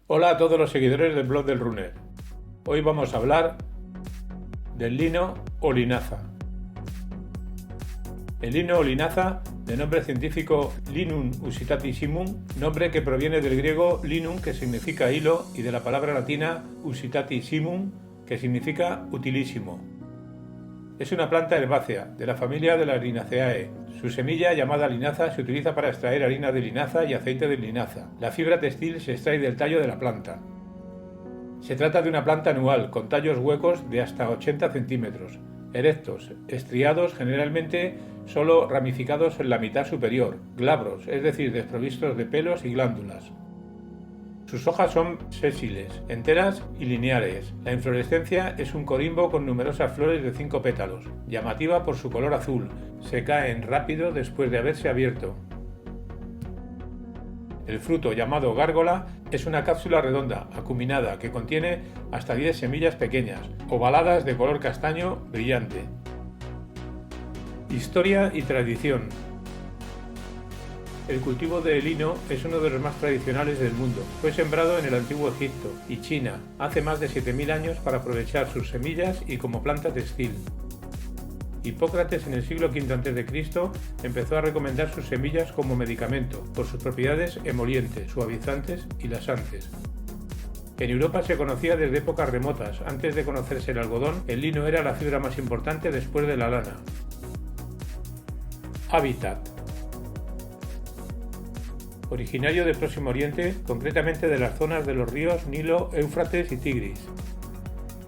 Hola a todos los seguidores del blog del Runner. Hoy vamos a hablar del lino o linaza. El lino o linaza, de nombre científico Linum usitatissimum, nombre que proviene del griego linum, que significa hilo, y de la palabra latina usitatissimum, que significa utilísimo. Es una planta herbácea de la familia de las Linaceae. Su semilla, llamada linaza, se utiliza para extraer harina de linaza y aceite de linaza. La fibra textil se extrae del tallo de la planta. Se trata de una planta anual, con tallos huecos de hasta 80 centímetros, erectos, estriados, generalmente solo ramificados en la mitad superior, glabros, es decir, desprovistos de pelos y glándulas. Sus hojas son sésiles, enteras y lineares. La inflorescencia es un corimbo con numerosas flores de 5 pétalos, llamativa por su color azul. Se caen rápido después de haberse abierto. El fruto, llamado gárgola, es una cápsula redonda, acuminada, que contiene hasta 10 semillas pequeñas, ovaladas de color castaño brillante. Historia y tradición. El cultivo de lino es uno de los más tradicionales del mundo. Fue sembrado en el antiguo Egipto y China hace más de 7000 años para aprovechar sus semillas y como planta textil. Hipócrates en el siglo V a.C. empezó a recomendar sus semillas como medicamento por sus propiedades emolientes, suavizantes y laxantes. En Europa se conocía desde épocas remotas. Antes de conocerse el algodón, el lino era la fibra más importante después de la lana. Hábitat. Originario del Próximo Oriente, concretamente de las zonas de los ríos Nilo, Éufrates y Tigris.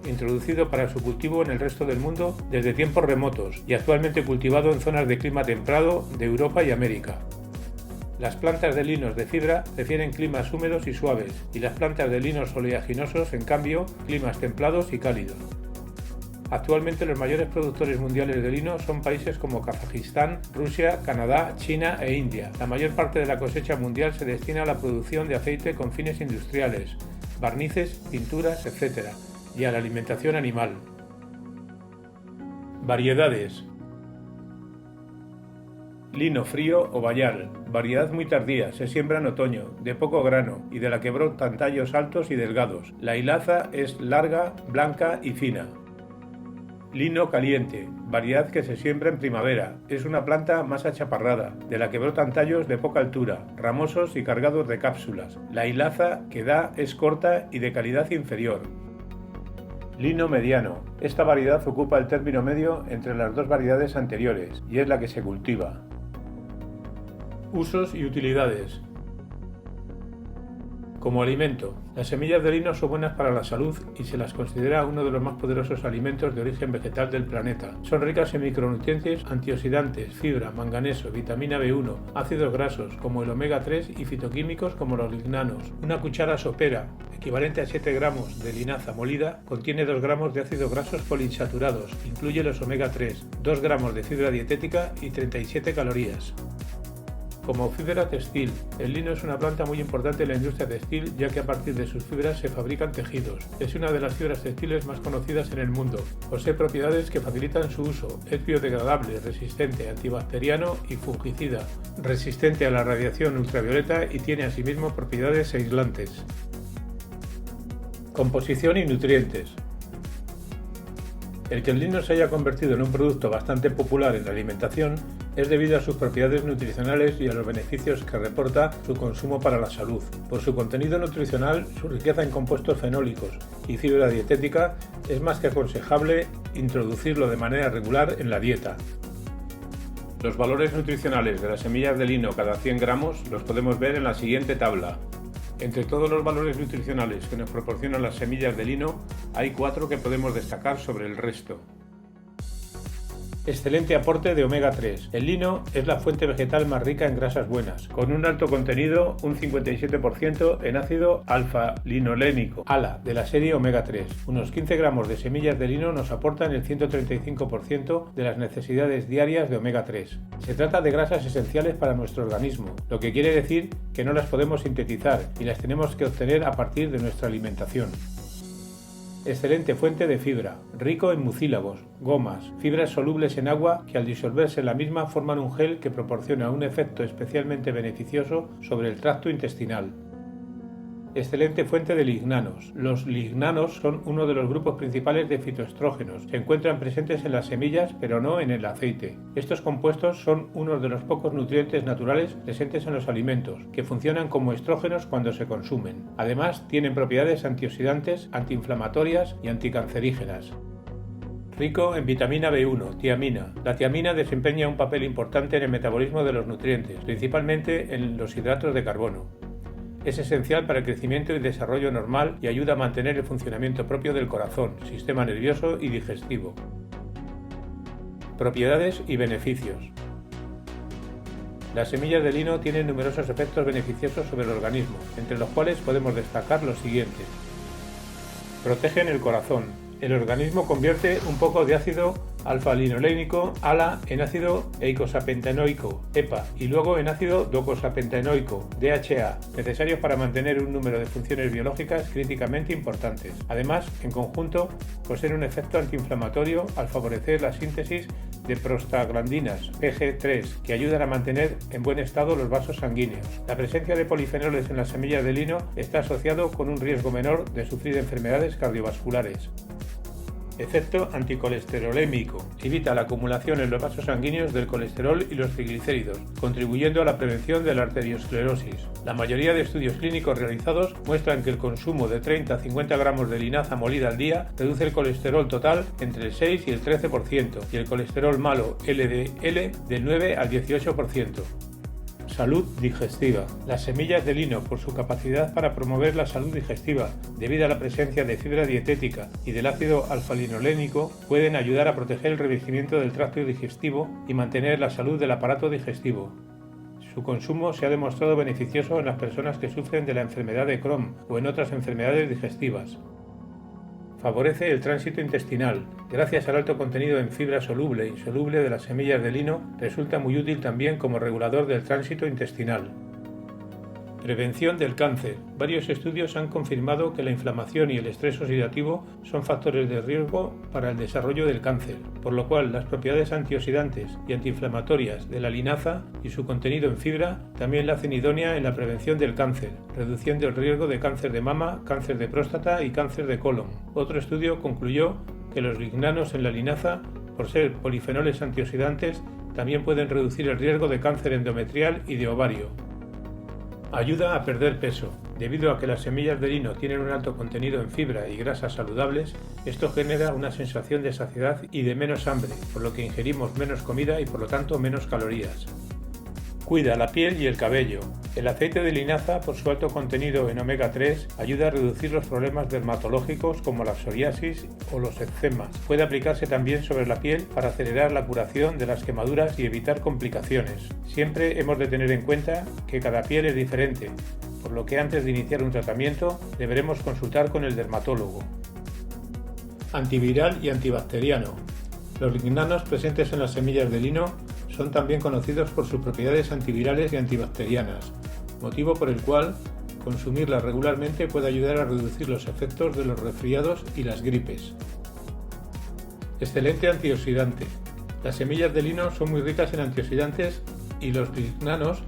Introducido para su cultivo en el resto del mundo desde tiempos remotos y actualmente cultivado en zonas de clima templado de Europa y América. Las plantas de linos de fibra prefieren climas húmedos y suaves, y las plantas de linos oleaginosos, en cambio, climas templados y cálidos. Actualmente los mayores productores mundiales de lino son países como Kazajistán, Rusia, Canadá, China e India. La mayor parte de la cosecha mundial se destina a la producción de aceite con fines industriales, barnices, pinturas, etc., y a la alimentación animal. Variedades. Lino frío o bayal, variedad muy tardía, se siembra en otoño, de poco grano y de la que brotan tallos altos y delgados. La hilaza es larga, blanca y fina. Lino caliente, variedad que se siembra en primavera, es una planta más achaparrada, de la que brotan tallos de poca altura, ramosos y cargados de cápsulas. La hilaza que da es corta y de calidad inferior. Lino mediano, esta variedad ocupa el término medio entre las dos variedades anteriores y es la que se cultiva. Usos y utilidades. Como alimento, las semillas de lino son buenas para la salud y se las considera uno de los más poderosos alimentos de origen vegetal del planeta. Son ricas en micronutrientes, antioxidantes, fibra, manganeso, vitamina B1, ácidos grasos como el omega 3 y fitoquímicos como los lignanos. Una cuchara sopera, equivalente a 7 gramos de linaza molida, contiene 2 gramos de ácidos grasos poliinsaturados, incluye los omega 3, 2 gramos de fibra dietética y 37 calorías. Como fibra textil, el lino es una planta muy importante en la industria textil, ya que a partir de sus fibras se fabrican tejidos. Es una de las fibras textiles más conocidas en el mundo. Posee propiedades que facilitan su uso. Es biodegradable, resistente, antibacteriano y fungicida, resistente a la radiación ultravioleta y tiene asimismo propiedades aislantes. Composición y nutrientes. El que el lino se haya convertido en un producto bastante popular en la alimentación es debido a sus propiedades nutricionales y a los beneficios que reporta su consumo para la salud. Por su contenido nutricional, su riqueza en compuestos fenólicos y fibra dietética, es más que aconsejable introducirlo de manera regular en la dieta. Los valores nutricionales de las semillas de lino cada 100 gramos los podemos ver en la siguiente tabla. Entre todos los valores nutricionales que nos proporcionan las semillas de lino, hay 4 que podemos destacar sobre el resto. Excelente aporte de omega 3. El lino es la fuente vegetal más rica en grasas buenas, con un alto contenido, un 57%, en ácido alfa-linolénico, ALA, de la serie omega 3. Unos 15 gramos de semillas de lino nos aportan el 135% de las necesidades diarias de omega 3. Se trata de grasas esenciales para nuestro organismo, lo que quiere decir que no las podemos sintetizar y las tenemos que obtener a partir de nuestra alimentación. Excelente fuente de fibra, rico en mucílagos, gomas, fibras solubles en agua que al disolverse en la misma forman un gel que proporciona un efecto especialmente beneficioso sobre el tracto intestinal. Excelente fuente de lignanos. Los lignanos son uno de los grupos principales de fitoestrógenos. Se encuentran presentes en las semillas, pero no en el aceite. Estos compuestos son uno de los pocos nutrientes naturales presentes en los alimentos, que funcionan como estrógenos cuando se consumen. Además, tienen propiedades antioxidantes, antiinflamatorias y anticancerígenas. Rico en vitamina B1, tiamina. La tiamina desempeña un papel importante en el metabolismo de los nutrientes, principalmente en los hidratos de carbono. Es esencial para el crecimiento y desarrollo normal y ayuda a mantener el funcionamiento propio del corazón, sistema nervioso y digestivo. Propiedades y beneficios. Las semillas de lino tienen numerosos efectos beneficiosos sobre el organismo, entre los cuales podemos destacar los siguientes. Protegen el corazón. El organismo convierte un poco de ácido alfa-linolénico, ALA, en ácido eicosapentaenoico, EPA, y luego en ácido docosapentaenoico, DHA, necesarios para mantener un número de funciones biológicas críticamente importantes. Además, en conjunto, poseen un efecto antiinflamatorio al favorecer la síntesis de prostaglandinas, PG3, que ayudan a mantener en buen estado los vasos sanguíneos. La presencia de polifenoles en las semillas de lino está asociado con un riesgo menor de sufrir enfermedades cardiovasculares. Efecto anticolesterolémico. Evita la acumulación en los vasos sanguíneos del colesterol y los triglicéridos, contribuyendo a la prevención de la arteriosclerosis. La mayoría de estudios clínicos realizados muestran que el consumo de 30 a 50 gramos de linaza molida al día reduce el colesterol total entre el 6 y el 13% y el colesterol malo LDL del 9 al 18%. Salud digestiva. Las semillas de lino, por su capacidad para promover la salud digestiva, debido a la presencia de fibra dietética y del ácido alfa-linolénico, pueden ayudar a proteger el revestimiento del tracto digestivo y mantener la salud del aparato digestivo. Su consumo se ha demostrado beneficioso en las personas que sufren de la enfermedad de Crohn o en otras enfermedades digestivas. Favorece el tránsito intestinal. Gracias al alto contenido en fibra soluble e insoluble de las semillas de lino, resulta muy útil también como regulador del tránsito intestinal. Prevención del cáncer. Varios estudios han confirmado que la inflamación y el estrés oxidativo son factores de riesgo para el desarrollo del cáncer, por lo cual las propiedades antioxidantes y antiinflamatorias de la linaza y su contenido en fibra también la hacen idónea en la prevención del cáncer, reduciendo el riesgo de cáncer de mama, cáncer de próstata y cáncer de colon. Otro estudio concluyó que los lignanos en la linaza, por ser polifenoles antioxidantes, también pueden reducir el riesgo de cáncer endometrial y de ovario. Ayuda a perder peso. Debido a que las semillas de lino tienen un alto contenido en fibra y grasas saludables, esto genera una sensación de saciedad y de menos hambre, por lo que ingerimos menos comida y por lo tanto menos calorías. Cuida la piel y el cabello. El aceite de linaza, por su alto contenido en omega 3, ayuda a reducir los problemas dermatológicos como la psoriasis o los eczemas. Puede aplicarse también sobre la piel para acelerar la curación de las quemaduras y evitar complicaciones. Siempre hemos de tener en cuenta que cada piel es diferente, por lo que antes de iniciar un tratamiento deberemos consultar con el dermatólogo. Antiviral y antibacteriano. Los lignanos presentes en las semillas de lino son también conocidos por sus propiedades antivirales y antibacterianas, motivo por el cual consumirlas regularmente puede ayudar a reducir los efectos de los resfriados y las gripes. Excelente antioxidante. Las semillas de lino son muy ricas en antioxidantes y los lignanos,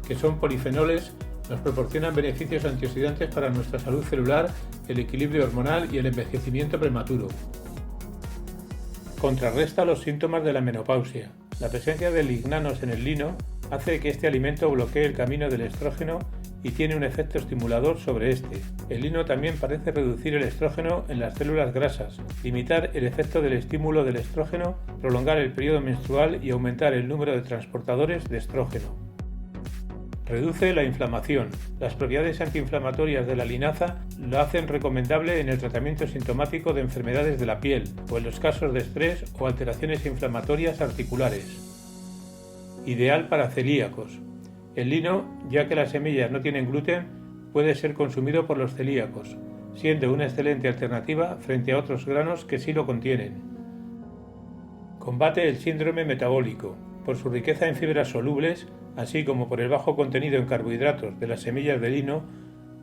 que son polifenoles, nos proporcionan beneficios antioxidantes para nuestra salud celular, el equilibrio hormonal y el envejecimiento prematuro. Contrarresta los síntomas de la menopausia. La presencia de lignanos en el lino hace que este alimento bloquee el camino del estrógeno y tiene un efecto estimulador sobre este. El lino también parece reducir el estrógeno en las células grasas, limitar el efecto del estímulo del estrógeno, prolongar el periodo menstrual y aumentar el número de transportadores de estrógeno. Reduce la inflamación. Las propiedades antiinflamatorias de la linaza lo hacen recomendable en el tratamiento sintomático de enfermedades de la piel o en los casos de estrés o alteraciones inflamatorias articulares. Ideal para celíacos. El lino, ya que las semillas no tienen gluten, puede ser consumido por los celíacos, siendo una excelente alternativa frente a otros granos que sí lo contienen. Combate el síndrome metabólico. Por su riqueza en fibras solubles, así como por el bajo contenido en carbohidratos de las semillas de lino,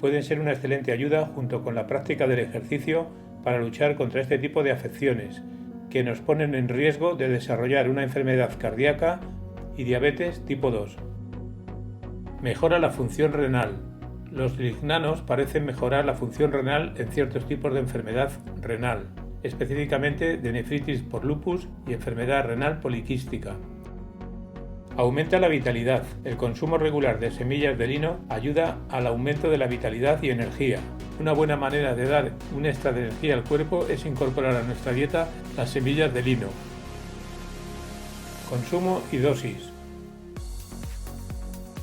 pueden ser una excelente ayuda junto con la práctica del ejercicio para luchar contra este tipo de afecciones, que nos ponen en riesgo de desarrollar una enfermedad cardíaca y diabetes tipo 2. Mejora la función renal. Los lignanos parecen mejorar la función renal en ciertos tipos de enfermedad renal, específicamente de nefritis por lupus y enfermedad renal poliquística. Aumenta la vitalidad. El consumo regular de semillas de lino ayuda al aumento de la vitalidad y energía. Una buena manera de dar un extra de energía al cuerpo es incorporar a nuestra dieta las semillas de lino. Consumo y dosis.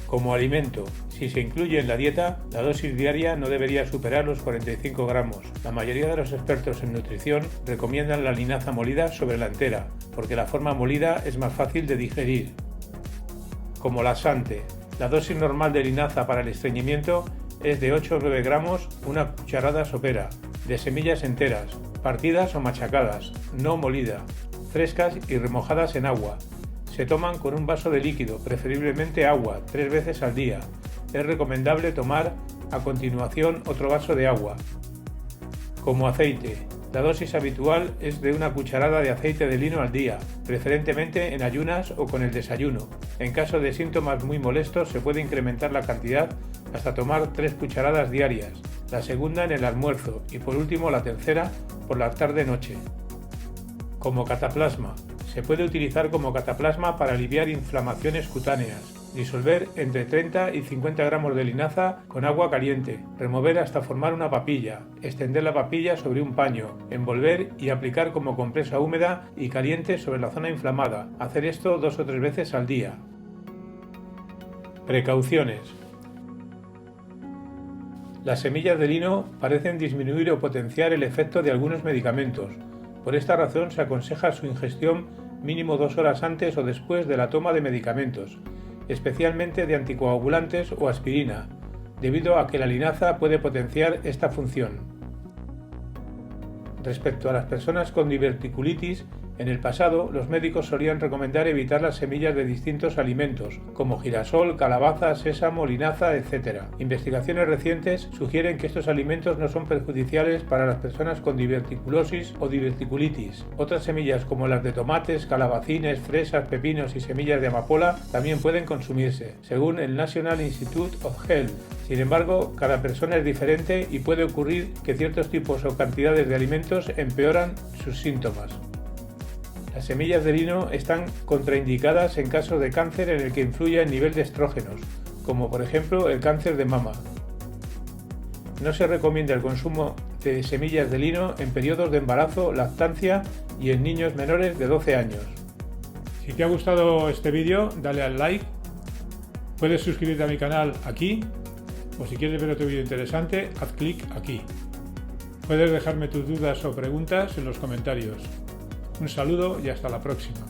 Como alimento, si se incluye en la dieta, la dosis diaria no debería superar los 45 gramos. La mayoría de los expertos en nutrición recomiendan la linaza molida sobre la entera, porque la forma molida es más fácil de digerir. Como laxante, la dosis normal de linaza para el estreñimiento es de 8 o 9 gramos, una cucharada sopera, de semillas enteras, partidas o machacadas, no molida, frescas y remojadas en agua. Se toman con un vaso de líquido, preferiblemente agua, 3 veces al día. Es recomendable tomar a continuación otro vaso de agua. Como aceite, la dosis habitual es de una cucharada de aceite de lino al día, preferentemente en ayunas o con el desayuno. En caso de síntomas muy molestos se puede incrementar la cantidad hasta tomar 3 cucharadas diarias, la segunda en el almuerzo y por último la tercera por la tarde-noche. Como cataplasma. Se puede utilizar como cataplasma para aliviar inflamaciones cutáneas. Disolver entre 30 y 50 gramos de linaza con agua caliente. Remover hasta formar una papilla. Extender la papilla sobre un paño. Envolver y aplicar como compresa húmeda y caliente sobre la zona inflamada. Hacer esto 2 o 3 veces al día. Precauciones. Las semillas de lino parecen disminuir o potenciar el efecto de algunos medicamentos. Por esta razón se aconseja su ingestión mínimo 2 horas antes o después de la toma de medicamentos, especialmente de anticoagulantes o aspirina, debido a que la linaza puede potenciar esta función. Respecto a las personas con diverticulitis, en el pasado los médicos solían recomendar evitar las semillas de distintos alimentos, como girasol, calabaza, sésamo, linaza, etc. Investigaciones recientes sugieren que estos alimentos no son perjudiciales para las personas con diverticulosis o diverticulitis. Otras semillas como las de tomates, calabacines, fresas, pepinos y semillas de amapola también pueden consumirse, según el National Institute of Health. Sin embargo, cada persona es diferente y puede ocurrir que ciertos tipos o cantidades de alimentos empeoran sus síntomas. Las semillas de lino están contraindicadas en casos de cáncer en el que influya el nivel de estrógenos, como por ejemplo el cáncer de mama. No se recomienda el consumo de semillas de lino en periodos de embarazo, lactancia y en niños menores de 12 años. Si te ha gustado este vídeo, dale al like. Puedes suscribirte a mi canal aquí, o si quieres ver otro vídeo interesante, haz clic aquí. Puedes dejarme tus dudas o preguntas en los comentarios. Un saludo y hasta la próxima.